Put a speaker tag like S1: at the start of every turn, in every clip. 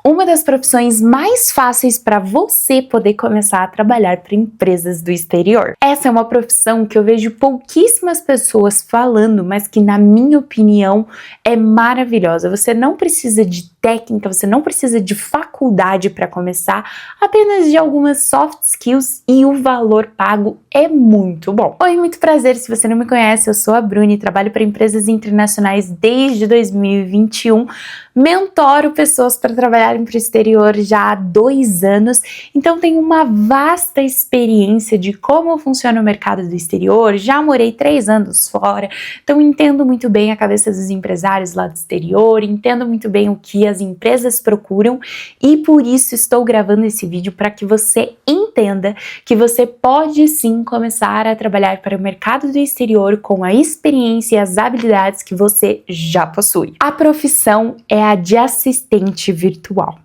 S1: uma das profissões mais fáceis para você poder começar a trabalhar para empresas do exterior. Essa é uma profissão que eu vejo pouquíssimas pessoas falando, mas que, na minha opinião, é maravilhosa. Você não precisa de técnica, você não precisa de faculdade para começar, apenas de algumas soft skills e o valor pago é muito bom. Oi, muito prazer, se você não me conhece, eu sou a Bruni, trabalho para empresas internacionais desde 2021, mentoro pessoas para trabalharem para o exterior já há 2 anos, então tenho uma vasta experiência de como funciona o mercado do exterior, já morei 3 anos fora, então entendo muito bem a cabeça dos empresários lá do exterior, entendo muito bem o que as empresas procuram e por isso estou gravando esse vídeo para que você entenda que você pode sim começar a trabalhar para o mercado do exterior com a experiência e as habilidades que você já possui. A profissão é a de assistente virtual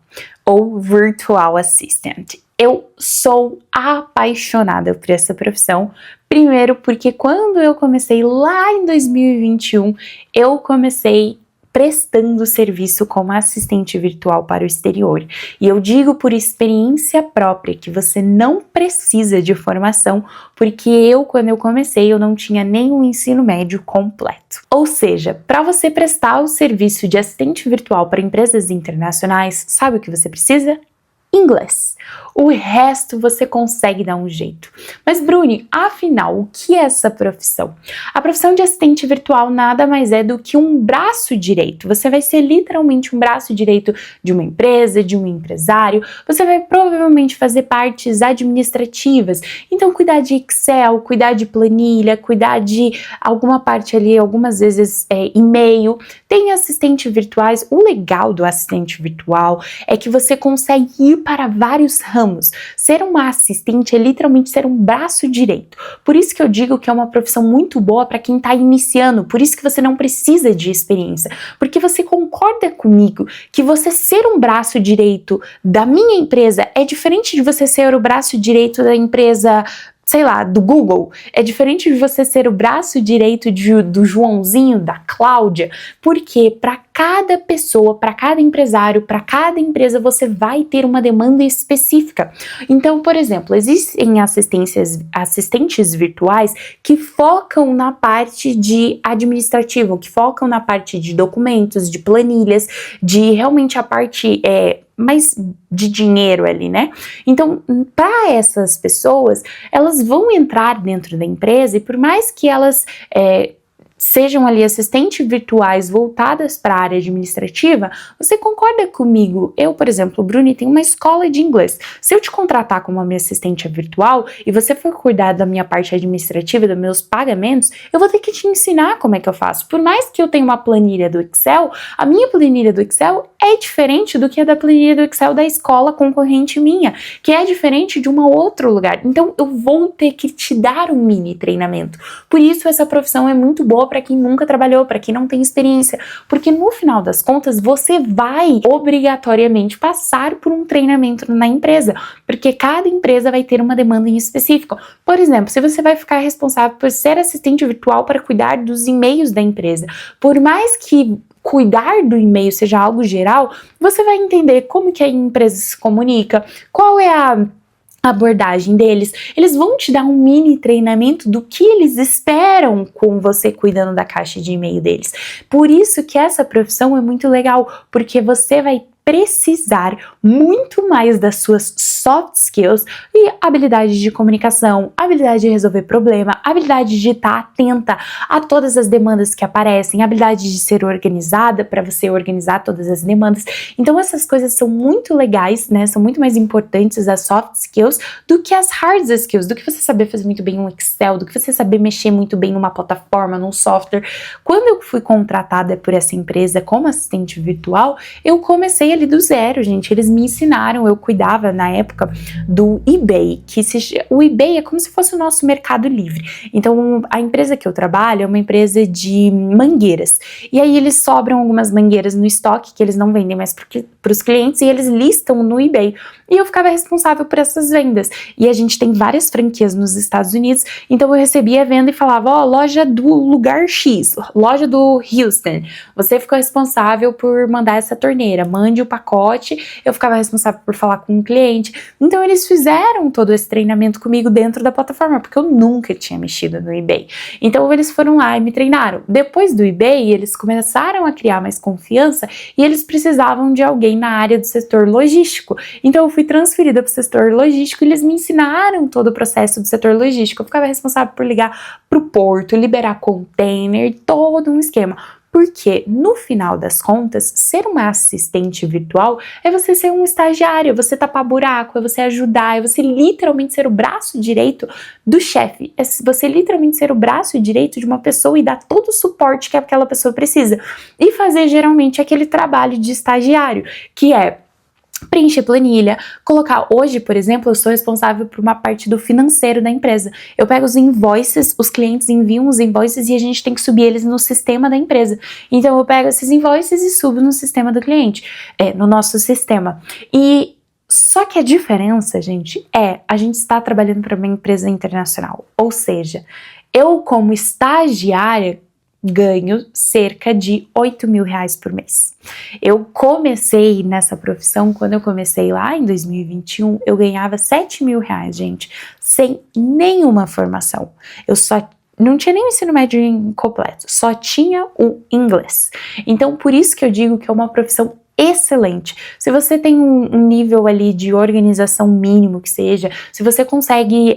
S1: ou virtual assistant. Eu sou apaixonada por essa profissão, primeiro porque quando eu comecei lá em 2021, eu comecei prestando serviço como assistente virtual para o exterior. E eu digo por experiência própria que você não precisa de formação, porque quando eu comecei, eu não tinha nenhum ensino médio completo. Ou seja, para você prestar o serviço de assistente virtual para empresas internacionais, sabe o que você precisa? Inglês. O resto você consegue dar um jeito. Mas Bruni, afinal, o que é essa profissão? A profissão de assistente virtual nada mais é do que um braço direito. Você vai ser literalmente um braço direito de uma empresa, de um empresário. Você vai provavelmente fazer partes administrativas. Então, cuidar de Excel, cuidar de planilha, cuidar de alguma parte ali, algumas vezes e-mail. Tem assistentes virtuais. O legal do assistente virtual é que você consegue ir para vários ramos. Ser uma assistente é literalmente ser um braço direito. Por isso que eu digo que é uma profissão muito boa para quem está iniciando, por isso que você não precisa de experiência, porque você concorda comigo que você ser um braço direito da minha empresa é diferente de você ser o braço direito da empresa, sei lá, do Google, é diferente de você ser o braço direito do Joãozinho, da Cláudia, porque para cada pessoa, para cada empresário, para cada empresa, você vai ter uma demanda específica. Então, por exemplo, existem assistentes virtuais que focam na parte de administrativo, que focam na parte de documentos, de planilhas, de realmente a parte mais de dinheiro ali, né? Então, para essas pessoas, elas vão entrar dentro da empresa e por mais que elas sejam ali assistentes virtuais voltadas para a área administrativa, você concorda comigo? Eu, por exemplo, Bruni, tenho uma escola de inglês. Se eu te contratar como minha assistente virtual e você for cuidar da minha parte administrativa, dos meus pagamentos, eu vou ter que te ensinar como é que eu faço. Por mais que eu tenha uma planilha do Excel, a minha planilha do Excel é diferente do que a da planilha do Excel da escola concorrente minha, que é diferente de um outro lugar. Então, eu vou ter que te dar um mini treinamento. Por isso, essa profissão é muito boa para quem nunca trabalhou, para quem não tem experiência, porque no final das contas você vai obrigatoriamente passar por um treinamento na empresa, porque cada empresa vai ter uma demanda em específico. Por exemplo, se você vai ficar responsável por ser assistente virtual para cuidar dos e-mails da empresa, por mais que cuidar do e-mail seja algo geral, você vai entender como que a empresa se comunica, qual é a abordagem deles, eles vão te dar um mini treinamento do que eles esperam com você cuidando da caixa de e-mail deles. Por isso que essa profissão é muito legal, porque você vai precisar muito mais das suas soft skills e habilidade de comunicação, habilidade de resolver problema, habilidade de estar atenta a todas as demandas que aparecem, habilidade de ser organizada para você organizar todas as demandas. Então essas coisas são muito legais, né? São muito mais importantes as soft skills do que as hard skills, do que você saber fazer muito bem um Excel, do que você saber mexer muito bem numa plataforma, num software. Quando eu fui contratada por essa empresa como assistente virtual, eu comecei ali do zero, gente. Eles me ensinaram, eu cuidava na época época do eBay, o eBay é como se fosse o nosso Mercado Livre. Então, a empresa que eu trabalho é uma empresa de mangueiras. E aí eles sobram algumas mangueiras no estoque que eles não vendem mais para os clientes e eles listam no eBay. E eu ficava responsável por essas vendas. E a gente tem várias franquias nos Estados Unidos, então eu recebia a venda e falava, ó, loja do lugar X, loja do Houston, você ficou responsável por mandar essa torneira, mande o pacote, eu ficava responsável por falar com o cliente. Então eles fizeram todo esse treinamento comigo dentro da plataforma, porque eu nunca tinha mexido no eBay. Então eles foram lá e me treinaram. Depois do eBay, eles começaram a criar mais confiança e eles precisavam de alguém na área do setor logístico. Então eu fui transferida para o setor logístico e eles me ensinaram todo o processo do setor logístico. Eu ficava responsável por ligar para o porto, liberar container, todo um esquema. Porque, no final das contas, ser uma assistente virtual é você ser um estagiário, é você tapar buraco, é você ajudar, é você literalmente ser o braço direito do chefe, é você literalmente ser o braço direito de uma pessoa e dar todo o suporte que aquela pessoa precisa. E fazer, geralmente, aquele trabalho de estagiário, que é preencher planilha, colocar, hoje, por exemplo, eu sou responsável por uma parte do financeiro da empresa. Eu pego os invoices, os clientes enviam os invoices e a gente tem que subir eles no sistema da empresa. Então eu pego esses invoices e subo no sistema do cliente, no nosso sistema. E só que a diferença, gente, a gente está trabalhando para uma empresa internacional. Ou seja, eu como estagiária ganho cerca de R$8.000 por mês. Eu comecei nessa profissão, quando eu comecei lá em 2021, eu ganhava R$7.000, gente, sem nenhuma formação. Eu só não tinha nem o ensino médio completo, só tinha o inglês. Então, por isso que eu digo que é uma profissão excelente. Se você tem um nível ali de organização mínimo que seja, se você consegue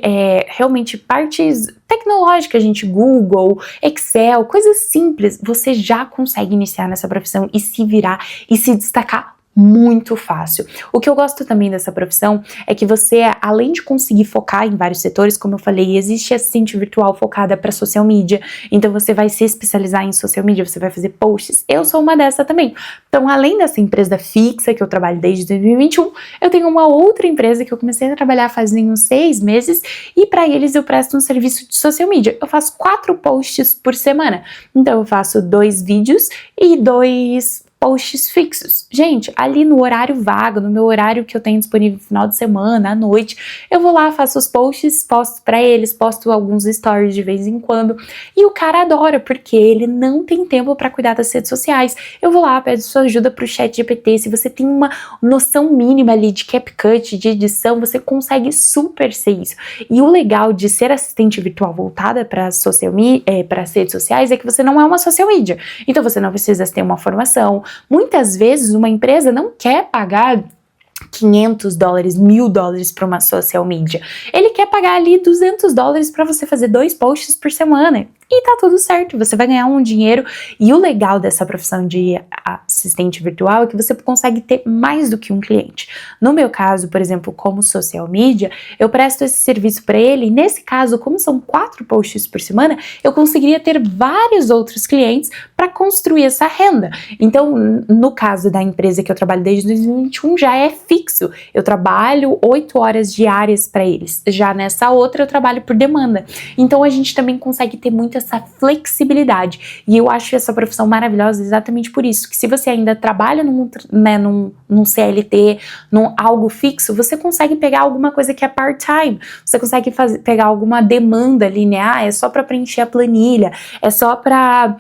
S1: realmente partes tecnológicas, gente, Google, Excel, coisas simples, você já consegue iniciar nessa profissão e se virar e se destacar muito fácil. O que eu gosto também dessa profissão é que você, além de conseguir focar em vários setores, como eu falei, existe assistente virtual focada para social media, então você vai se especializar em social media, você vai fazer posts. Eu sou uma dessa também. Então, além dessa empresa fixa que eu trabalho desde 2021, eu tenho uma outra empresa que eu comecei a trabalhar faz uns 6 meses e para eles eu presto um serviço de social media. Eu faço 4 posts por semana. Então, eu faço 2 vídeos e 2 posts fixos. Gente, ali no horário vago, no meu horário que eu tenho disponível no final de semana, à noite, eu vou lá, faço os posts, posto pra eles, posto alguns stories de vez em quando, e o cara adora, porque ele não tem tempo pra cuidar das redes sociais. Eu vou lá, peço sua ajuda pro ChatGPT, se você tem uma noção mínima ali de CapCut, de edição, você consegue super ser isso. E o legal de ser assistente virtual voltada para as redes sociais é que você não é uma social media, então você não precisa ter uma formação. Muitas vezes uma empresa não quer pagar $500, $1.000 para uma social media. Ele quer pagar ali $200 para você fazer 2 posts por semana. E tá tudo certo, você vai ganhar um dinheiro. E o legal dessa profissão de assistente virtual é que você consegue ter mais do que um cliente. No meu caso, por exemplo, como social media, eu presto esse serviço para ele, e nesse caso, como são 4 posts por semana, eu conseguiria ter vários outros clientes para construir essa renda. Então, no caso da empresa que eu trabalho desde 2021, já é fixo. Eu trabalho 8 horas diárias para eles. Já nessa outra, eu trabalho por demanda. Então, a gente também consegue ter muito essa flexibilidade. E eu acho essa profissão maravilhosa exatamente por isso, que se você ainda trabalha num CLT, num algo fixo, você consegue pegar alguma coisa que é part-time, você consegue pegar alguma demanda linear, é só para preencher a planilha, é só para...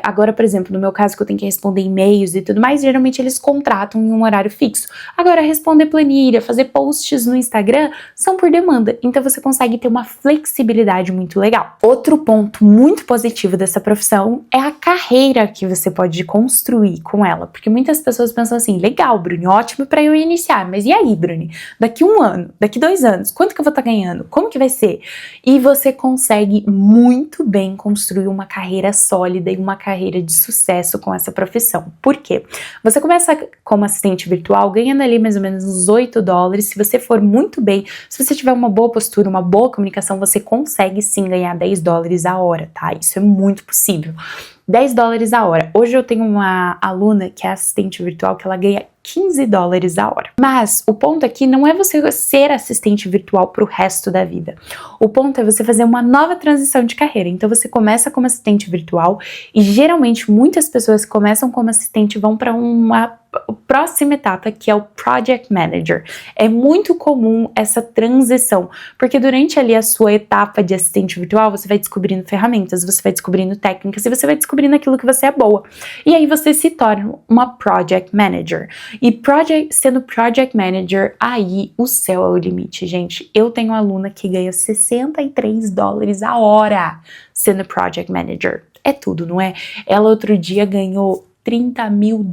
S1: agora, por exemplo, no meu caso que eu tenho que responder e-mails e tudo mais, geralmente eles contratam em um horário fixo. Agora, responder planilha, fazer posts no Instagram, são por demanda, então você consegue ter uma flexibilidade muito legal. Outro ponto muito positivo dessa profissão é a carreira que você pode construir com ela, porque muitas pessoas pensam assim, legal, Bruni, ótimo para eu iniciar, mas e aí, Bruni? Daqui 1 ano, daqui 2 anos, quanto que eu vou estar ganhando? Como que vai ser? E você consegue muito bem construir uma carreira sólida e uma carreira de sucesso com essa profissão. Por quê? Você começa como assistente virtual, ganhando ali mais ou menos uns $8, se você for muito bem, se você tiver uma boa postura, uma boa comunicação, você consegue sim ganhar $10 a hora, tá? Isso é muito possível. $10 a hora. Hoje eu tenho uma aluna que é assistente virtual que ela ganha $15 a hora. Mas o ponto aqui não é você ser assistente virtual pro resto da vida. O ponto é você fazer uma nova transição de carreira. Então você começa como assistente virtual e geralmente muitas pessoas que começam como assistente vão para uma próxima etapa, que é o Project Manager. É muito comum essa transição, porque durante ali a sua etapa de assistente virtual, você vai descobrindo ferramentas, você vai descobrindo técnicas e você vai descobrindo aquilo que você é boa. E aí você se torna uma Project Manager. E sendo Project Manager, aí o céu é o limite, gente. Eu tenho uma aluna que ganha $63 a hora sendo Project Manager. É tudo, não é? Ela outro dia ganhou $30 mil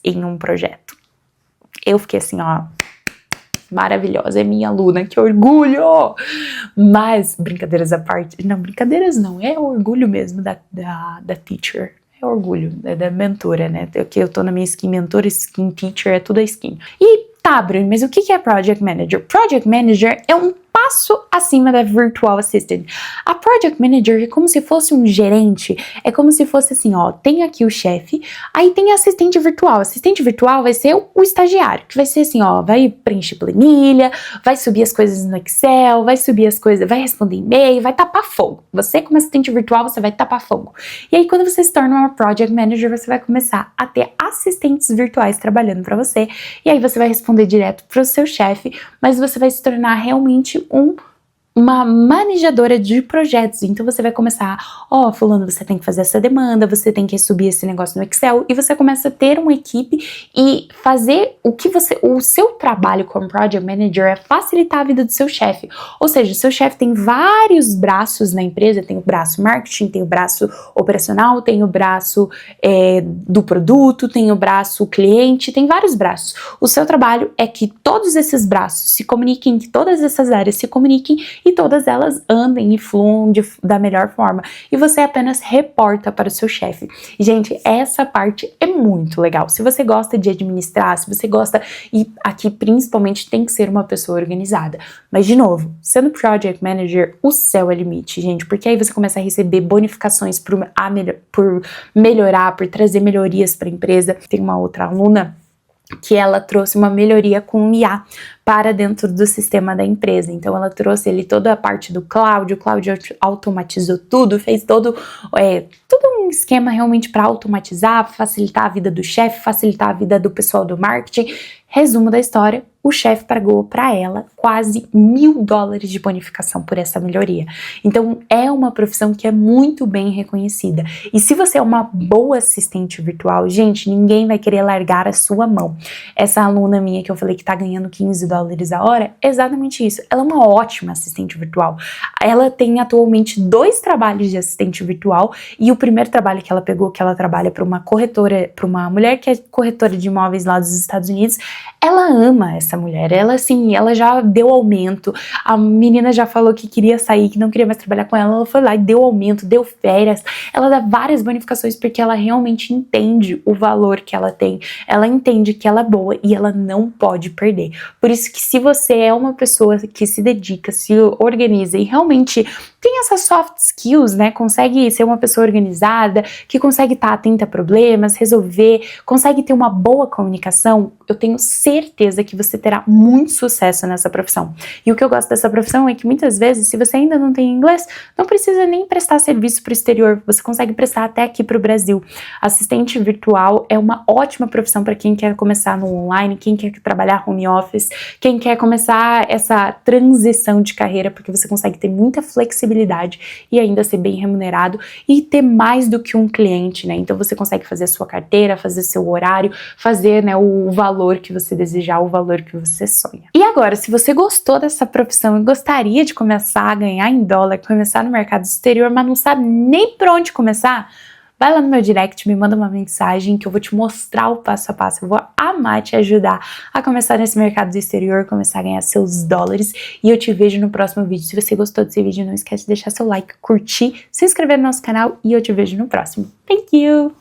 S1: em um projeto. Eu fiquei assim, ó, maravilhosa, é minha aluna, que orgulho! Mas, brincadeiras à parte, não, brincadeiras não, é orgulho mesmo da teacher. É orgulho da mentora, né? Que eu tô na minha skin mentora, skin teacher, é tudo a skin. E tá, Bruno, mas o que é Project Manager? Project Manager é um passo acima da Virtual Assistant. A Project Manager é como se fosse um gerente, é como se fosse assim, ó, tem aqui o chefe, aí tem assistente virtual. Assistente virtual vai ser o estagiário, que vai ser assim, ó, vai preencher planilha, vai subir as coisas no Excel, vai subir as coisas, vai responder e-mail, vai tapar fogo. Você como assistente virtual, você vai tapar fogo. E aí quando você se torna uma Project Manager, você vai começar a ter assistentes virtuais trabalhando para você, e aí você vai responder direto pro seu chefe, mas você vai se tornar realmente uma manejadora de projetos. Então você vai começar, ó, fulano, você tem que fazer essa demanda, você tem que subir esse negócio no Excel, e você começa a ter uma equipe e fazer o seu trabalho como Project Manager é facilitar a vida do seu chefe. Ou seja, o seu chefe tem vários braços na empresa, tem o braço marketing, tem o braço operacional, tem o braço do produto, tem o braço cliente, tem vários braços. O seu trabalho é que todos esses braços se comuniquem, que todas essas áreas se comuniquem e todas elas andem e fluam da melhor forma. E você apenas reporta para o seu chefe. E, gente, essa parte é muito legal. Se você gosta de administrar, se você gosta, e aqui principalmente tem que ser uma pessoa organizada. Mas, de novo, sendo Project Manager, o céu é limite, gente, porque aí você começa a receber bonificações por melhorar, por trazer melhorias para a empresa. Tem uma outra aluna que ela trouxe uma melhoria com o IA para dentro do sistema da empresa. Então ela trouxe ali toda a parte do cloud, o cloud automatizou tudo, fez todo um esquema realmente para automatizar, facilitar a vida do chefe, facilitar a vida do pessoal do marketing. Resumo da história, o chefe pagou para ela quase $1.000 de bonificação por essa melhoria. Então é uma profissão que é muito bem reconhecida. E se você é uma boa assistente virtual, gente, ninguém vai querer largar a sua mão. Essa aluna minha que eu falei que tá ganhando $15 a hora, é exatamente isso. Ela é uma ótima assistente virtual. Ela tem atualmente 2 trabalhos de assistente virtual e o primeiro trabalho que ela pegou, que ela trabalha para uma corretora, para uma mulher que é corretora de imóveis lá dos Estados Unidos. Ela ama essa mulher, ela já deu aumento, a menina já falou que queria sair, que não queria mais trabalhar com ela foi lá e deu aumento, deu férias, ela dá várias bonificações porque ela realmente entende o valor que ela tem, ela entende que ela é boa e ela não pode perder. Por isso que se você é uma pessoa que se dedica, se organiza e realmente tem essas soft skills, né, consegue ser uma pessoa organizada, que consegue estar atenta a problemas, resolver, consegue ter uma boa comunicação, eu tenho certeza que você terá muito sucesso nessa profissão. E o que eu gosto dessa profissão é que muitas vezes, se você ainda não tem inglês, não precisa nem prestar serviço para o exterior, você consegue prestar até aqui para o Brasil. Assistente virtual é uma ótima profissão para quem quer começar no online, quem quer trabalhar home office, quem quer começar essa transição de carreira, porque você consegue ter muita flexibilidade e ainda ser bem remunerado e ter mais do que um cliente, né? Então você consegue fazer a sua carteira, fazer seu horário, fazer, né, o valor que você desejar, o valor que você sonha. E agora, se você gostou dessa profissão e gostaria de começar a ganhar em dólar, começar no mercado exterior, mas não sabe nem por onde começar, vai lá no meu direct, me manda uma mensagem que eu vou te mostrar o passo a passo, eu vou amar te ajudar a começar nesse mercado do exterior, começar a ganhar seus dólares, e eu te vejo no próximo vídeo. Se você gostou desse vídeo, não esquece de deixar seu like, curtir, se inscrever no nosso canal, e eu te vejo no próximo. Thank you!